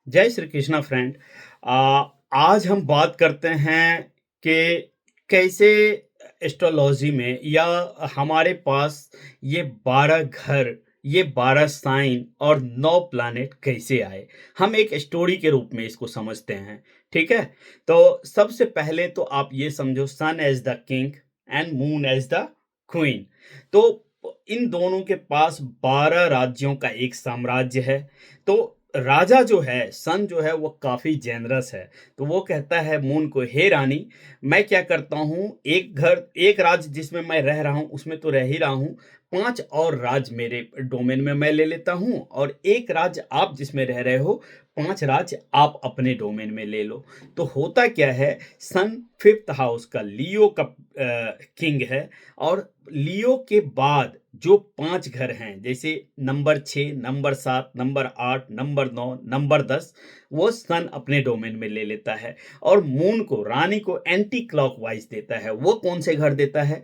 जय श्री कृष्णा फ्रेंड। आज हम बात करते हैं कि कैसे एस्ट्रोलॉजी में या हमारे पास ये 12 घर, ये 12 साइन और 9 प्लैनेट कैसे आए। हम एक स्टोरी के रूप में इसको समझते हैं। ठीक है, तो सबसे पहले तो आप ये समझो, sun as the king and moon as the queen. तो इन दोनों के पास 12 राज्यों का एक साम्राज्य है। तो राजा जो है, सन जो है, वो काफ़ी जेनरस है। तो वो कहता है मून को, हे रानी, मैं क्या करता हूँ, एक घर, एक राज्य जिसमें मैं रह रहा हूँ उसमें तो रह ही रहा हूँ, 5 और राज्य मेरे डोमेन में मैं ले लेता हूँ, और एक राज्य आप जिसमें रह रहे हो, 5 राज्य आप अपने डोमेन में ले लो। तो होता क्या है, सन 5th हाउस का, लियो का किंग है। और लियो के बाद जो 5 घर हैं, जैसे number 6, number 7, number 8, number 9, number 10, वो सन अपने डोमेन में ले लेता है। और मून को, रानी को, एंटी क्लॉकवाइज देता है। वो कौन से घर देता है?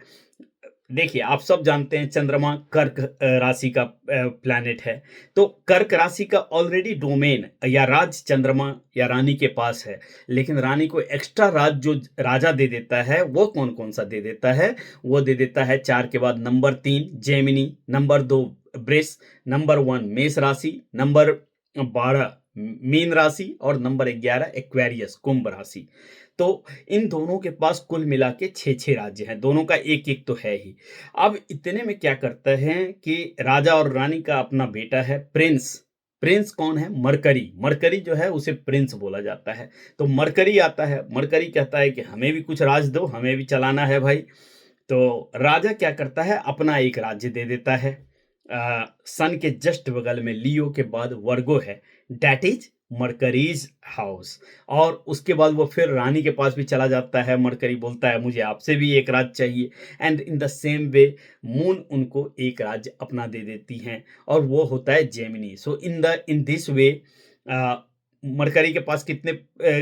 देखिए, आप सब जानते हैं चंद्रमा कर्क राशि का प्लैनेट है। तो कर्क राशि का ऑलरेडी डोमेन या राज चंद्रमा या रानी के पास है। लेकिन रानी को एक्स्ट्रा राज जो राजा दे देता है, वो कौन कौन सा दे देता है? वो दे देता है 4 के बाद नंबर 3 जेमिनी, नंबर 2 वृष, नंबर 1 मेष राशि, नंबर 12 मीन राशि, और नंबर 11 एक्वेरियस कुंभ राशि। तो इन दोनों के पास कुल मिला के 6-6 राज्य हैं, दोनों का एक-एक तो है ही। अब इतने में क्या करते हैं कि राजा और रानी का अपना बेटा है प्रिंस। प्रिंस कौन है? मरकरी। मरकरी जो है उसे प्रिंस बोला जाता है। तो मरकरी आता है, मरकरी कहता है कि हमें भी कुछ राज दो, हमें भी चलाना है भाई। तो राजा क्या करता है, अपना एक राज्य दे देता है। सन के जस्ट बगल में लियो के बाद वर्गो है, दैट इज मरकरीज हाउस। और उसके बाद वो फिर रानी के पास भी चला जाता है। मरकरी बोलता है मुझे आपसे भी एक राज्य चाहिए, and in the same way moon उनको एक राज्य अपना दे देती हैं, और वो होता है Gemini. So in this way mercury के पास कितने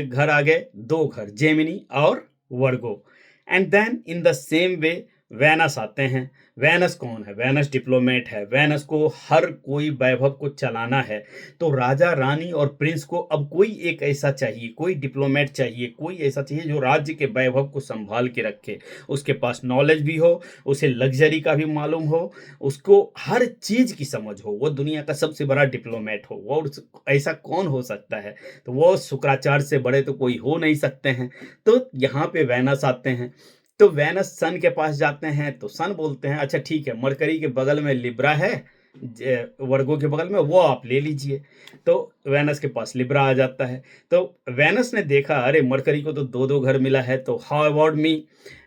घर आ गए? 2 घर, जेमिनी और Virgo. And then in the same way Venus आते हैं। वेनस कौन है? वेनस डिप्लोमेट है। वेनस को हर कोई वैभव को चलाना है। तो राजा, रानी और प्रिंस को अब कोई एक ऐसा चाहिए, कोई डिप्लोमेट चाहिए, कोई ऐसा चाहिए जो राज्य के वैभव को संभाल के रखे। उसके पास नॉलेज भी हो, उसे लग्जरी का भी मालूम हो, उसको हर चीज की समझ हो, वो दुनिया का सबसे बड़ा डिप्लोमेट हो। वो ऐसा कौन हो सकता है? तो वो शुक्राचार्य से बड़े तो कोई हो नहीं सकते हैं। तो यहाँ पे वेनस आते हैं। तो वेनस सन के पास जाते हैं, तो सन बोलते हैं अच्छा ठीक है, मरकरी के बगल में लिब्रा है, वर्गो के बगल में, वो आप ले लीजिए। तो वेनस के पास लिब्रा आ जाता है। तो वेनस ने देखा, अरे मरकरी को तो 2-2 घर मिला है, तो how about me?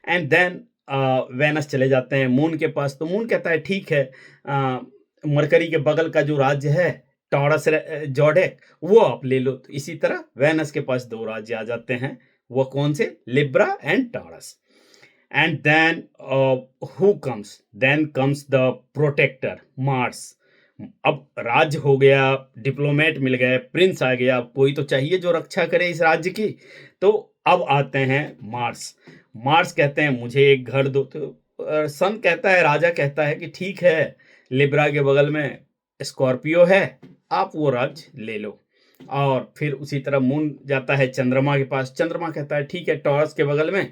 And then Venus चले जाते हैं मून के पास। तो मून कहता है ठीक है, मरकरी के बगल का जो राज्य है, टॉरस जोडेक, वो आप ले लो। तो इसी तरह वेनस के पास 2 राज्य आ जाते हैं। वो कौन से? Libra and taurus. And then who comes? Then comes the protector, Mars. अब राज्य हो गया, डिप्लोमेट मिल गए, प्रिंस आ गया, अब कोई तो चाहिए जो रक्षा करे इस राज्य की। तो अब आते हैं मार्स। मार्स कहते हैं मुझे एक घर दो। तो सन कहता है, राजा कहता है कि ठीक है, लिब्रा के बगल में स्कॉर्पियो है, आप वो राज्य ले लो। और फिर उसी तरह मून जाता है चंद्रमा के पास। चंद्रमा कहता है ठीक है, टॉरस के बगल में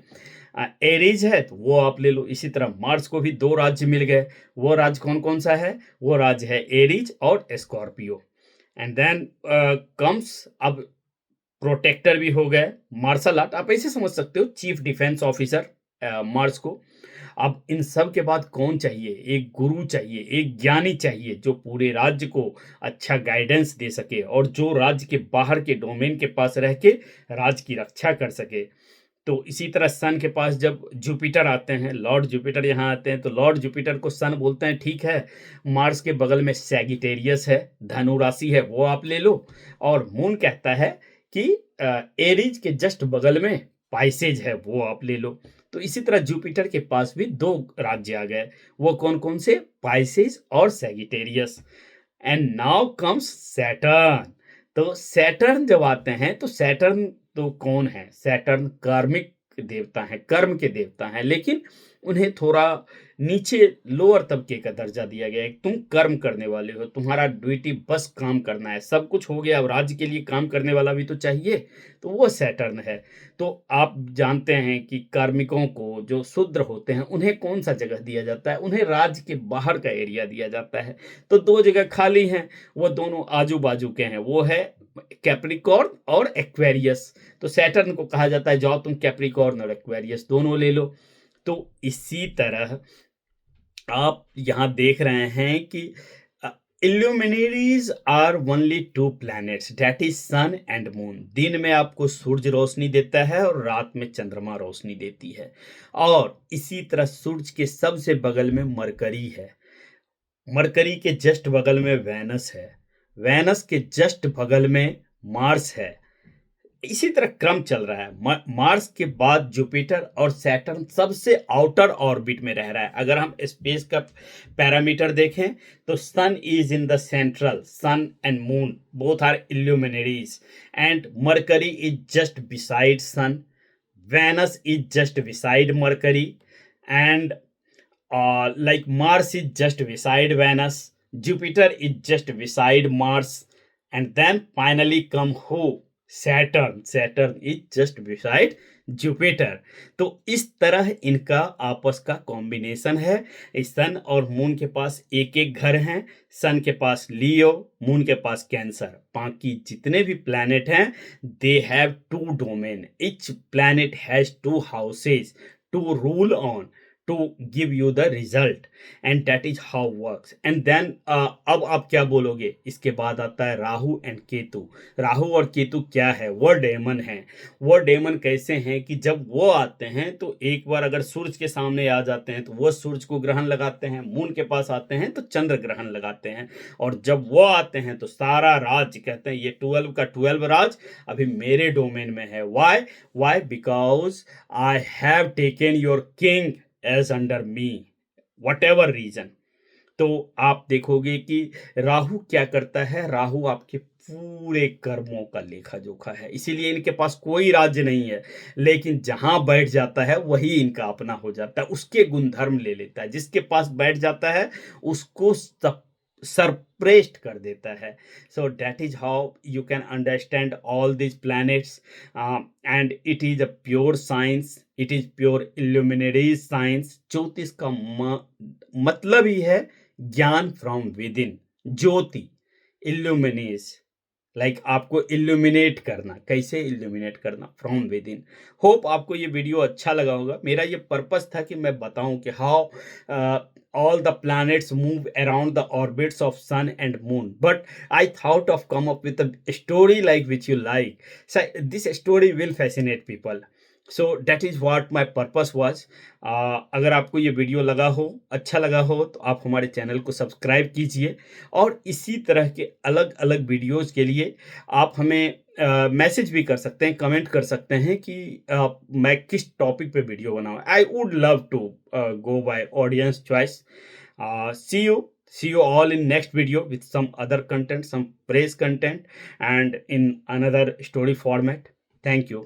एरीज है, तो वो आप ले लो। इसी तरह मार्स को भी 2 राज्य मिल गए। वो राज्य कौन कौन सा है? वो राज्य है एरीज और स्कॉर्पियो। एंड देन कम्स, अब प्रोटेक्टर भी हो गए, मार्शल आर्ट, आप ऐसे समझ सकते हो, चीफ डिफेंस ऑफिसर मार्स को। अब इन सब के बाद कौन चाहिए? एक गुरु चाहिए, एक ज्ञानी चाहिए, जो पूरे राज्य को अच्छा गाइडेंस दे सके, और जो राज्य के बाहर के डोमेन के पास रह के राज्य की रक्षा कर सके। तो इसी तरह सन के पास जब जुपिटर आते हैं, लॉर्ड जुपिटर यहाँ आते हैं, तो लॉर्ड जुपिटर को सन बोलते हैं ठीक है, मार्स के बगल में सैगिटेरियस है, धनु राशि है, वो आप ले लो। और मून कहता है कि एरीज के जस्ट बगल में पाइसेज है, वो आप ले लो। तो इसी तरह जुपिटर के पास भी 2 राज्य आ गए। वो कौन कौन से? पाइसेज और Sagittarius. And now comes Saturn. तो सैटर्न जब आते हैं, तो सैटर्न तो कौन है? सैटर्न कार्मिक देवता हैं, कर्म के देवता हैं, लेकिन उन्हें थोड़ा नीचे लोअर तबके का दर्जा दिया गया है। तुम कर्म करने वाले हो, तुम्हारा ड्यूटी बस काम करना है, सब कुछ हो गया, अब राज्य के लिए काम करने वाला भी तो चाहिए, तो वो सैटर्न है। तो आप जानते हैं कि कार्मिकों को, जो शूद्र होते हैं, उन्हें कौन-सा जगह दिया जाता है? उन्हें राज्य के बाहर का एरिया दिया जाता है। तो 2 जगह खाली हैं, वो दोनों आजू-बाजू के हैं, वो है कैप्रिकॉर्न और एक्वेरियस। तो सैटर्न को कहा जाता है, जाओ तुम कैप्रिकॉर्न और एक्वेरियस दोनों ले लो। तो इसी तरह आप यहाँ देख रहे हैं कि illuminaries are only two planets, that is sun and moon. दिन में आपको सूरज रोशनी देता है और रात में चंद्रमा रोशनी देती है। और इसी तरह सूरज के सबसे बगल में मरकरी है, मरकरी के जस्ट बगल में वेनस है, वेनस के जस्ट बगल में मार्स है। इसी तरह क्रम चल रहा है। मार्स के बाद जुपिटर और सैटर्न सबसे आउटर ऑर्बिट में रह रहा है। अगर हम स्पेस का पैरामीटर देखें तो sun is in the central, sun and moon both are illuminaries, and Mercury is just beside sun, Venus is just beside Mercury, and like Mars is just beside Venus, Jupiter is just beside Mars, and then finally come who? Saturn. Saturn is just beside Jupiter. तो इस तरह इनका आपस का combination है। इस सन और moon के पास एक एक घर हैं, सन के पास लियो, मून के पास कैंसर। बाकी जितने भी प्लैनेट हैं, they have two domain, each planet has two houses to rule on, to give you the result, and that is how works. And then अब आप क्या बोलोगे? इसके बाद आता है राहु एंड केतु। राहु और केतु क्या है? वो डेमन है। वो डेमन कैसे हैं कि जब वो आते हैं तो एक बार अगर सूरज के सामने आ जाते हैं तो वो सूरज को ग्रहण लगाते हैं, मून के पास आते हैं तो चंद्र ग्रहण लगाते हैं, और जब वो आते हैं तो सारा राज, कहते हैं ये 12 का 12 राज अभी मेरे डोमेन में है। Why because I have taken your king as under me, whatever reason. तो आप देखोगे कि राहु क्या करता है? राहु आपके पूरे कर्मों का लेखा जोखा है, इसीलिए इनके पास कोई राज्य नहीं है, लेकिन जहां बैठ जाता है वही इनका अपना हो जाता है, उसके गुणधर्म ले लेता है, जिसके पास बैठ जाता है उसको सब सरप्रेस्ड कर देता है। So that is how you can understand all this planets, and it is a pure science, it is pure illuminary science. ज्योतिष का मतलब ही है ज्ञान फ्रॉम विद इन, ज्योति, इल्यूमिनेस, लाइक आपको इल्यूमिनेट करना। कैसे इल्यूमिनेट करना? From with in. होप आपको ये वीडियो अच्छा लगा होगा। मेरा ये पर्पस था कि मैं बताऊं कि how all the planets move around the orbits of sun and moon, but I thought of come up with a story like which you like, so this story will fascinate people, so that is what my purpose was. अगर आपको ये video लगा हो, अच्छा लगा हो, तो आप हमारे चैनल को सब्सक्राइब कीजिए, और इसी तरह के अलग अलग वीडियोज़ के लिए आप हमें मैसेज भी कर सकते हैं, कमेंट कर सकते हैं कि मैं किस टॉपिक पे वीडियो बनाऊँ। I would love to go by audience choice. See you all in next video with some other content, some praise content, and in another story format. Thank you.